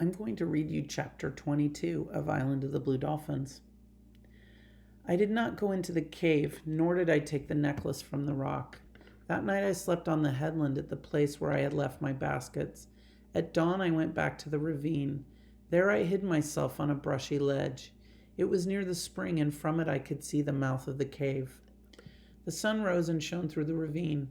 I'm going to read you chapter 22 of Island of the Blue Dolphins. I did not go into the cave, nor did I take the necklace from the rock. That night I slept on the headland at the place where I had left my baskets. At dawn I went back to the ravine. There I hid myself on a brushy ledge. It was near the spring, and from it I could see the mouth of the cave. The sun rose and shone through the ravine.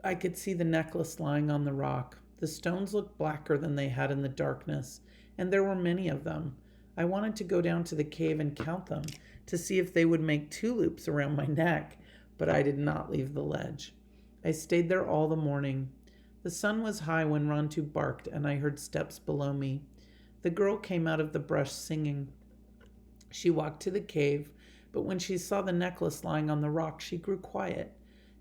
I could see the necklace lying on the rock. The stones looked blacker than they had in the darkness, and there were many of them. I wanted to go down to the cave and count them, to see if they would make 2 loops around my neck, but I did not leave the ledge. I stayed there all the morning. The sun was high when Rontu barked, and I heard steps below me. The girl came out of the brush singing. She walked to the cave, but when she saw the necklace lying on the rock, she grew quiet.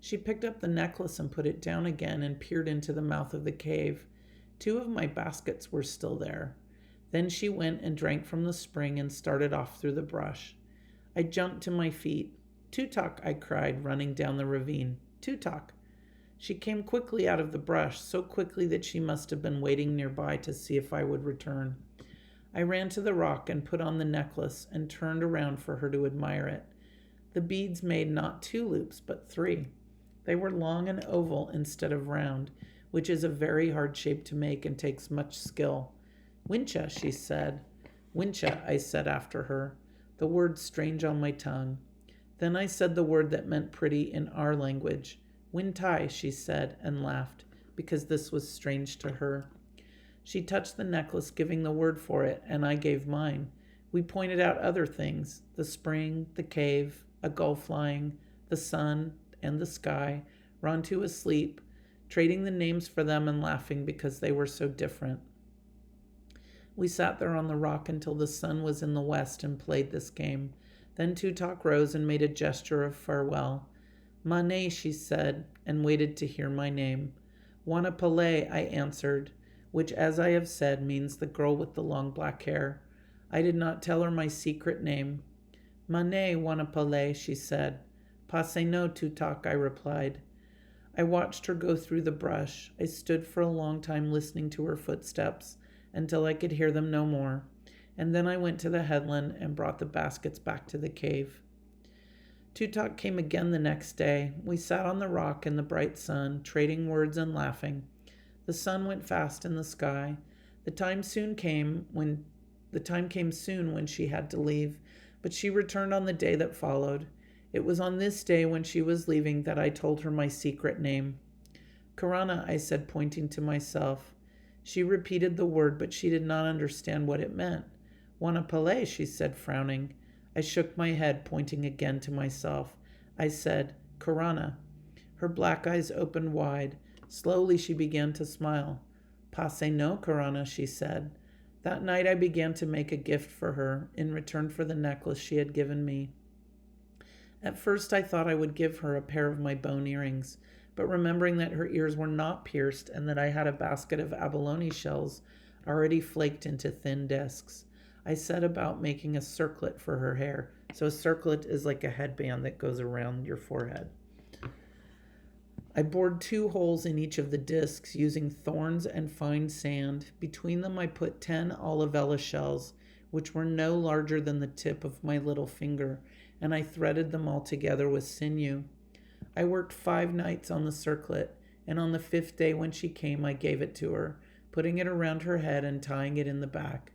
She picked up the necklace and put it down again and peered into the mouth of the cave. 2 of my baskets were still there. Then she went and drank from the spring and started off through the brush. I jumped to my feet. "Tutok," I cried, running down the ravine. "Tutok." She came quickly out of the brush, so quickly that she must have been waiting nearby to see if I would return. I ran to the rock and put on the necklace and turned around for her to admire it. The beads made not 2 loops, but 3. They were long and oval instead of round, which is a very hard shape to make and takes much skill. "Wincha," she said. "Wincha," I said after her, the word strange on my tongue. Then I said the word that meant pretty in our language. "Wintai," she said, and laughed, because this was strange to her. She touched the necklace, giving the word for it, and I gave mine. We pointed out other things, the spring, the cave, a gull flying, the sun, and the sky, Rontu asleep, trading the names for them and laughing because they were so different. We sat there on the rock until the sun was in the west and played this game. Then Tutok rose and made a gesture of farewell. "Mane," she said, and waited to hear my name. "Wanapale," I answered, which, as I have said, means the girl with the long black hair. I did not tell her my secret name. "Mane, Wanapale," she said. "Passe no, Tutok," I replied. I watched her go through the brush. I stood for a long time listening to her footsteps until I could hear them no more, and then I went to the headland and brought the baskets back to the cave. Tutok came again the next day. We sat on the rock in the bright sun, trading words and laughing. The sun went fast in the sky. The time came soon when she had to leave, but she returned on the day that followed. It was on this day when she was leaving that I told her my secret name. "Karana," I said, pointing to myself. She repeated the word, but she did not understand what it meant. "Wanapale," she said, frowning. I shook my head, pointing again to myself. I said, "Karana." Her black eyes opened wide. Slowly she began to smile. "Passe no, Karana," she said. That night I began to make a gift for her in return for the necklace she had given me. At first I thought I would give her a pair of my bone earrings, but remembering that her ears were not pierced and that I had a basket of abalone shells already flaked into thin discs, I set about making a circlet for her hair. So a circlet is like a headband that goes around your forehead. I bored 2 holes in each of the discs using thorns and fine sand. Between them I put 10 olivella shells, which were no larger than the tip of my little finger, and I threaded them all together with sinew. I worked 5 nights on the circlet, and on the 5th day when she came I gave it to her, putting it around her head and tying it in the back.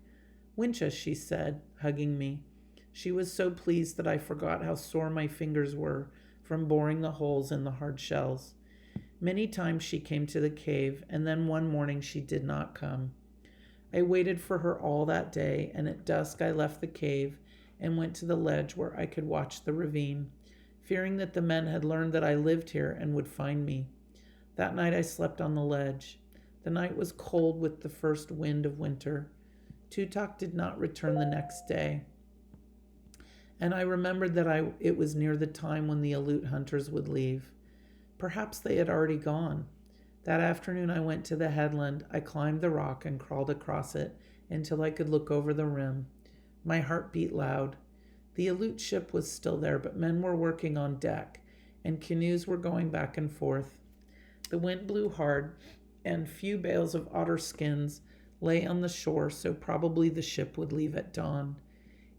"Wincha," she said, hugging me. She was so pleased that I forgot how sore my fingers were from boring the holes in the hard shells. Many times she came to the cave, and then one morning she did not come. I waited for her all that day, and at dusk I left the cave and went to the ledge where I could watch the ravine, fearing that the men had learned that I lived here and would find me. That night I slept on the ledge. The night was cold with the first wind of winter. Tutok did not return the next day, and I remembered that it was near the time when the Aleut hunters would leave. Perhaps they had already gone. That afternoon I went to the headland. I climbed the rock and crawled across it until I could look over the rim. My heart beat loud. The Aleut ship was still there, but men were working on deck, and canoes were going back and forth. The wind blew hard, and few bales of otter skins lay on the shore, so probably the ship would leave at dawn.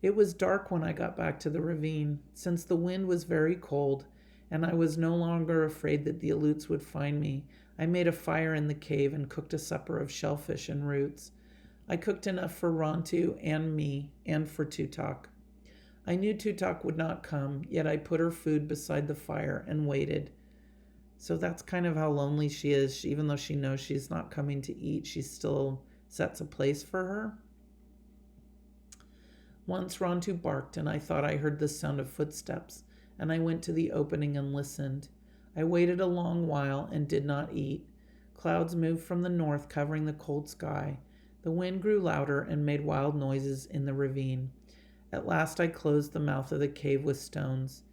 It was dark when I got back to the ravine, since the wind was very cold, and I was no longer afraid that the Aleuts would find me. I made a fire in the cave and cooked a supper of shellfish and roots. I cooked enough for Rontu and me, and for Tutok. I knew Tutok would not come, yet I put her food beside the fire and waited. So that's kind of how lonely she is. Even though she knows she's not coming to eat, she still sets a place for her. Once Rontu barked, and I thought I heard the sound of footsteps, and I went to the opening and listened. I waited a long while and did not eat. Clouds moved from the north, covering the cold sky. The wind grew louder and made wild noises in the ravine. At last I closed the mouth of the cave with stones.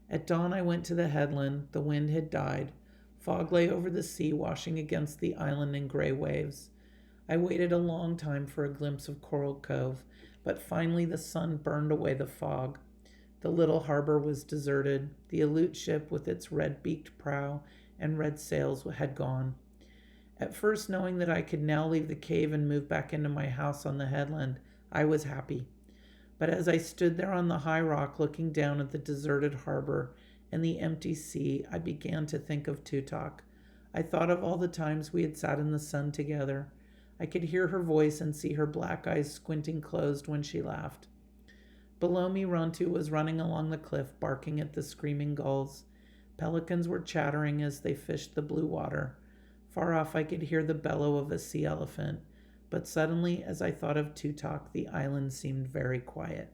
At dawn I went to the headland. The wind had died. Fog lay over the sea, washing against the island in gray waves. I waited a long time for a glimpse of Coral Cove, but finally the sun burned away the fog. The little harbor was deserted. The Aleut ship with its red-beaked prow and red sails had gone. At first, knowing that I could now leave the cave and move back into my house on the headland, I was happy. But as I stood there on the high rock looking down at the deserted harbor and the empty sea, I began to think of Tutok. I thought of all the times we had sat in the sun together. I could hear her voice and see her black eyes squinting closed when she laughed. Below me, Rontu was running along the cliff, barking at the screaming gulls. Pelicans were chattering as they fished the blue water. Far off I could hear the bellow of a sea elephant. But suddenly, as I thought of Tutok, the island seemed very quiet.